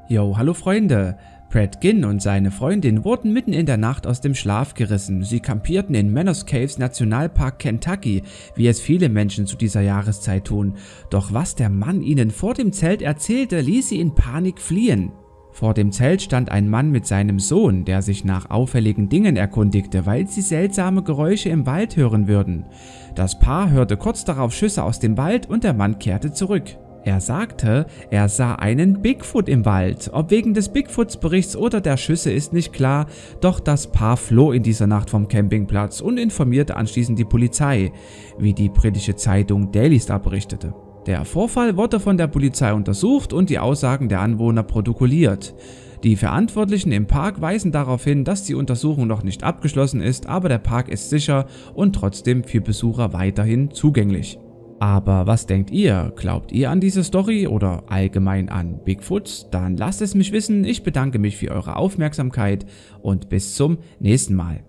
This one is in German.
Yo, hallo Freunde! Brad Ginn und seine Freundin wurden mitten in der Nacht aus dem Schlaf gerissen. Sie kampierten in Mammoth Caves Nationalpark Kentucky, wie es viele Menschen zu dieser Jahreszeit tun. Doch was der Mann ihnen vor dem Zelt erzählte, ließ sie in Panik fliehen. Vor dem Zelt stand ein Mann mit seinem Sohn, der sich nach auffälligen Dingen erkundigte, weil sie seltsame Geräusche im Wald hören würden. Das Paar hörte kurz darauf Schüsse aus dem Wald und der Mann kehrte zurück. Er sagte, er sah einen Bigfoot im Wald. Ob wegen des Bigfoots-Berichts oder der Schüsse ist nicht klar, doch das Paar floh in dieser Nacht vom Campingplatz und informierte anschließend die Polizei, wie die britische Zeitung Daily Star berichtete. Der Vorfall wurde von der Polizei untersucht und die Aussagen der Anwohner protokolliert. Die Verantwortlichen im Park weisen darauf hin, dass die Untersuchung noch nicht abgeschlossen ist, aber der Park ist sicher und trotzdem für Besucher weiterhin zugänglich. Aber was denkt ihr? Glaubt ihr an diese Story oder allgemein an Bigfoots? Dann lasst es mich wissen. Ich bedanke mich für eure Aufmerksamkeit und bis zum nächsten Mal.